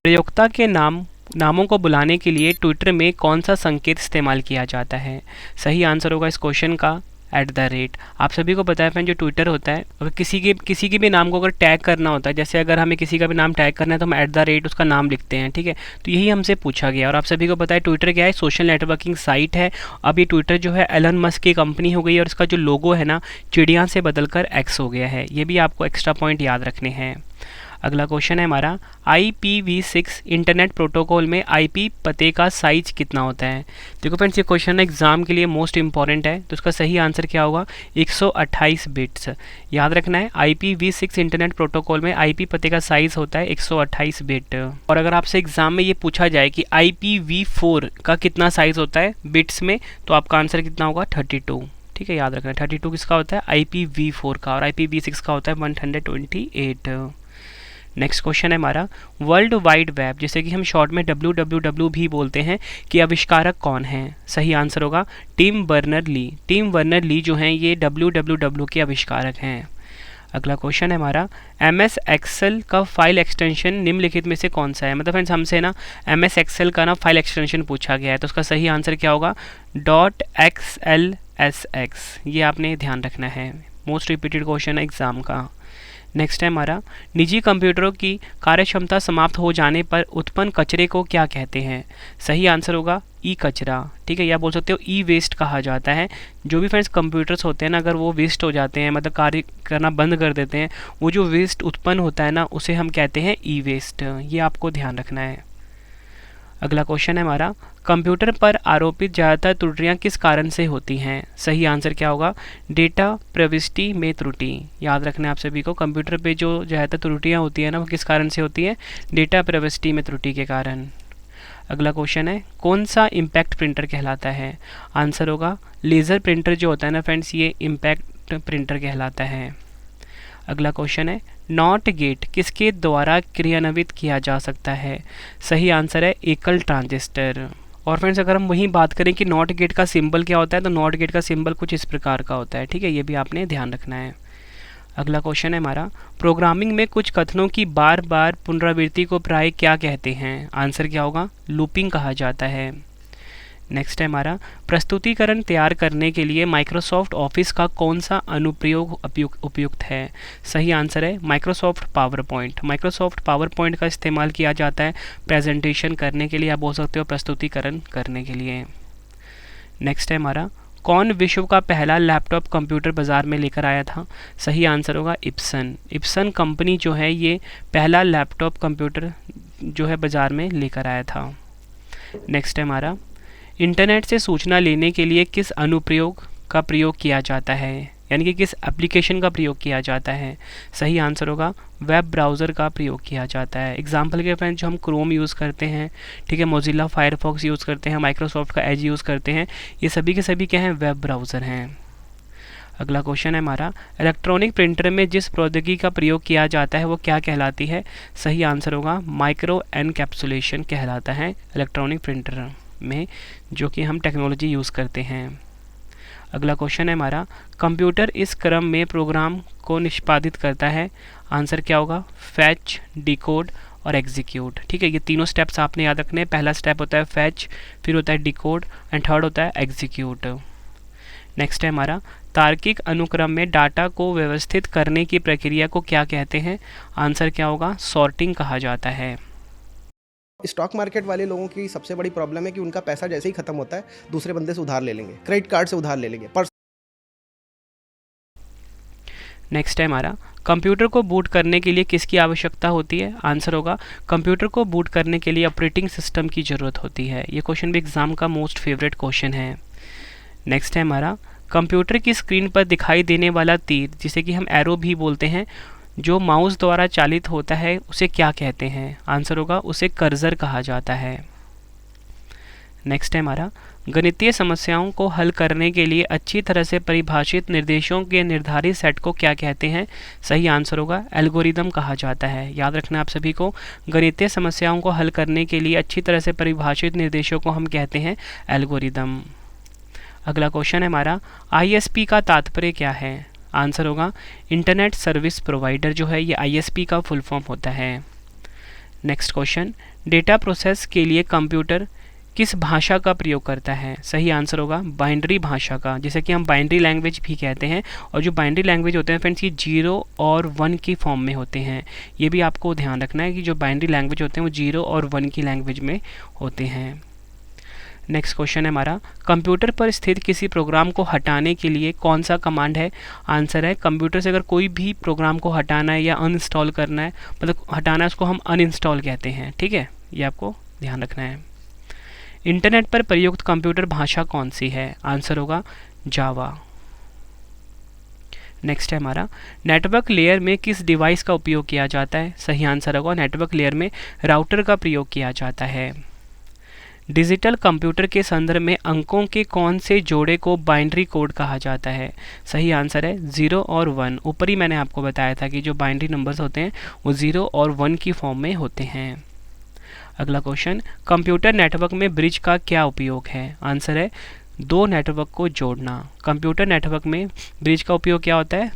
प्रयोक्ता के नामों को बुलाने के लिए ट्विटर में कौन सा संकेत इस्तेमाल किया जाता है? सही आंसर होगा इस क्वेश्चन का @। आप सभी को पता है फ्रेंड, जो ट्विटर होता है, अगर किसी के भी नाम को अगर टैग करना होता है, जैसे अगर हमें किसी का भी नाम टैग करना है तो हम @ उसका नाम लिखते हैं, ठीक है। तो यही हमसे पूछा गया। और आप सभी को पता है ट्विटर क्या है, सोशल नेटवर्किंग साइट है। अब ये ट्विटर जो है एलन मस्क की कंपनी हो गई है और इसका जो लोगो है ना, चिड़िया से बदलकर X हो गया है। ये भी आपको एक्स्ट्रा पॉइंट याद रखने हैं। अगला क्वेश्चन है हमारा, IPv6 इंटरनेट प्रोटोकॉल में IP पते का साइज कितना होता है? देखो फ्रेंड्स, ये क्वेश्चन एग्जाम के लिए मोस्ट इंपॉर्टेंट है, तो उसका सही आंसर क्या होगा? 128 बिट्स। याद रखना है, IPv6 इंटरनेट प्रोटोकॉल में IP पते का साइज होता है 128 बिट। और अगर आपसे एग्जाम में ये पूछा जाए कि IPv4 का कितना साइज होता है बिट्स में, तो आपका आंसर कितना होगा? 32। ठीक है, याद रखना है 32 किसका होता है? IPv4 का। और IPv6 का होता है 128। नेक्स्ट क्वेश्चन है हमारा, वर्ल्ड वाइड वेब, जैसे कि हम शॉर्ट में WWW भी बोलते हैं, कि आविष्कारक कौन है? सही आंसर होगा टिम बर्नर-ली। टिम बर्नर-ली जो हैं ये WWW के आविष्कारक हैं। अगला क्वेश्चन है हमारा, MS एक्सेल का फाइल एक्सटेंशन निम्नलिखित में से कौन सा है? मतलब फ्रेंड्स, हमसे ना MS एक्सेल का ना फाइल एक्सटेंशन पूछा गया है, तो उसका सही आंसर क्या होगा? .xlsx। ये आपने ध्यान रखना है, मोस्ट रिपीटेड क्वेश्चन है एग्जाम का। नेक्स्ट है हमारा, निजी कंप्यूटरों की कार्यक्षमता समाप्त हो जाने पर उत्पन्न कचरे को क्या कहते हैं? सही आंसर होगा ई कचरा। ठीक है, या बोल सकते हो ई वेस्ट कहा जाता है। जो भी फ्रेंड्स कंप्यूटर्स होते हैं ना, अगर वो वेस्ट हो जाते हैं, मतलब कार्य करना बंद कर देते हैं, वो जो वेस्ट उत्पन्न होता है ना, उसे हम कहते हैं ई वेस्ट। ये आपको ध्यान रखना है। अगला क्वेश्चन है हमारा, कंप्यूटर पर आरोपित ज़्यादातर त्रुटियां किस कारण से होती हैं? सही आंसर क्या होगा? डेटा प्रविष्टि में त्रुटि। याद रखना है आप सभी को, कंप्यूटर पे जो ज़्यादातर त्रुटियां होती हैं ना, वो किस कारण से होती है? डेटा प्रविष्टि में त्रुटि के कारण। अगला क्वेश्चन है, कौन सा इम्पैक्ट प्रिंटर कहलाता है? आंसर होगा लेज़र प्रिंटर जो होता है ना फ्रेंड्स, ये इम्पैक्ट प्रिंटर कहलाता है। अगला क्वेश्चन है, नॉट गेट किसके द्वारा क्रियान्वित किया जा सकता है? सही आंसर है एकल ट्रांजिस्टर। और फ्रेंड्स, अगर हम वहीं बात करें कि नॉट गेट का सिंबल क्या होता है, तो नॉट गेट का सिंबल कुछ इस प्रकार का होता है। ठीक है, ये भी आपने ध्यान रखना है। अगला क्वेश्चन है हमारा, प्रोग्रामिंग में कुछ कथनों की बार बार पुनरावृत्ति को प्राय क्या कहते हैं? आंसर क्या होगा? लूपिंग कहा जाता है। नेक्स्ट है हमारा, प्रस्तुतिकरण तैयार करने के लिए माइक्रोसॉफ्ट ऑफिस का कौन सा अनुप्रयोग उपयुक्त है? सही आंसर है Microsoft power point. Microsoft power point का इस्तेमाल किया जाता है प्रेजेंटेशन करने के लिए, आप बोल सकते हो प्रस्तुतिकरण करने के लिए। नेक्स्ट है हमारा, कौन विश्व का पहला लैपटॉप कंप्यूटर बाज़ार में लेकर आया था? सही आंसर होगा इप्सन। इप्सन कंपनी जो है ये पहला लैपटॉप कंप्यूटर जो है बाज़ार में लेकर आया था। नेक्स्ट है हमारा, इंटरनेट से सूचना लेने के लिए किस अनुप्रयोग का प्रयोग किया जाता है, यानी कि किस एप्लीकेशन का प्रयोग किया जाता है? सही आंसर होगा वेब ब्राउज़र का प्रयोग किया जाता है। एग्जाम्पल के फ्रेंड, जो हम क्रोम यूज़ करते हैं, ठीक है, मोजिला फायरफॉक्स यूज़ करते हैं, माइक्रोसॉफ्ट का एज यूज़ करते हैं, ये सभी के सभी क्या हैं? वेब ब्राउज़र हैं। अगला क्वेश्चन है हमारा, इलेक्ट्रॉनिक प्रिंटर में जिस प्रौद्योगिकी का प्रयोग किया जाता है वो क्या कहलाती है? सही आंसर होगा माइक्रो एनकैप्सुलेशन कहलाता है इलेक्ट्रॉनिक प्रिंटर में, जो कि हम टेक्नोलॉजी यूज़ करते हैं। अगला क्वेश्चन है हमारा, कंप्यूटर इस क्रम में प्रोग्राम को निष्पादित करता है? आंसर क्या होगा? फैच, डिकोड और एग्जीक्यूट। ठीक है, ये तीनों स्टेप्स आपने याद रखने हैं। पहला स्टेप होता है फैच, फिर होता है डिकोड एंड थर्ड होता है एग्जीक्यूट। नेक्स्ट है हमारा, तार्किक अनुक्रम में डाटा को व्यवस्थित करने की प्रक्रिया को क्या कहते हैं? आंसर क्या होगा? सॉर्टिंग कहा जाता है। स्टॉक मार्केट वाले लोगों की सबसे बड़ी प्रॉब्लम है कि उनका पैसा जैसे ही खत्म होता है दूसरे बंदे से उधार ले लेंगे, क्रेडिट कार्ड से उधार ले लेंगे। नेक्स्ट है हमारा, कंप्यूटर को बूट करने के लिए किसकी आवश्यकता होती है? आंसर होगा कंप्यूटर को बूट करने के लिए ऑपरेटिंग सिस्टम की ज़रूरत होती है। ये क्वेश्चन भी एग्जाम का मोस्ट फेवरेट क्वेश्चन है। नेक्स्ट है हमारा, कंप्यूटर की स्क्रीन पर दिखाई देने वाला तीर, जिसे कि हम एरो भी बोलते हैं, जो माउस द्वारा चालित होता है, उसे क्या कहते हैं? आंसर होगा उसे कर्सर कहा जाता है। नेक्स्ट है हमारा, गणितीय समस्याओं को हल करने के लिए अच्छी तरह से परिभाषित निर्देशों के निर्धारित सेट को क्या कहते हैं? सही आंसर होगा एल्गोरिदम कहा जाता है। याद रखना आप सभी को, गणितीय समस्याओं को हल करने के लिए अच्छी तरह से परिभाषित निर्देशों को हम कहते हैं एल्गोरिदम। अगला क्वेश्चन है हमारा, ISP का तात्पर्य क्या है? आंसर होगा इंटरनेट सर्विस प्रोवाइडर जो है ये ISP का फुल फॉर्म होता है। नेक्स्ट क्वेश्चन, डेटा प्रोसेस के लिए कंप्यूटर किस भाषा का प्रयोग करता है? सही आंसर होगा बाइनरी भाषा का, जिसे कि हम बाइनरी लैंग्वेज भी कहते हैं। और जो बाइनरी लैंग्वेज होते हैं फ्रेंड्स, ये 0 और 1 की फॉर्म में होते हैं। ये भी आपको ध्यान रखना है कि जो बाइनरी लैंग्वेज होते हैं वो 0 और 1 की लैंग्वेज में होते हैं। नेक्स्ट क्वेश्चन है हमारा, कंप्यूटर पर स्थित किसी प्रोग्राम को हटाने के लिए कौन सा कमांड है? आंसर है, कंप्यूटर से अगर कोई भी प्रोग्राम को हटाना है या अनइंस्टॉल करना है, मतलब हटाना है, उसको हम अनइंस्टॉल कहते हैं। ठीक है, ये आपको ध्यान रखना है। इंटरनेट पर प्रयुक्त कंप्यूटर भाषा कौन सी है? आंसर होगा जावा। नेक्स्ट है हमारा, नेटवर्क लेयर में किस डिवाइस का उपयोग किया जाता है? सही आंसर होगा नेटवर्क लेयर में राउटर का प्रयोग किया जाता है। डिजिटल कंप्यूटर के संदर्भ में अंकों के कौन से जोड़े को बाइनरी कोड कहा जाता है? सही आंसर है 0 और 1। ऊपर ही मैंने आपको बताया था कि जो बाइनरी नंबर्स होते हैं वो 0 और 1 की फॉर्म में होते हैं। अगला क्वेश्चन, कंप्यूटर नेटवर्क में ब्रिज का क्या उपयोग है? आंसर है दो नेटवर्क को जोड़ना। कंप्यूटर नेटवर्क में ब्रिज का उपयोग क्या होता है?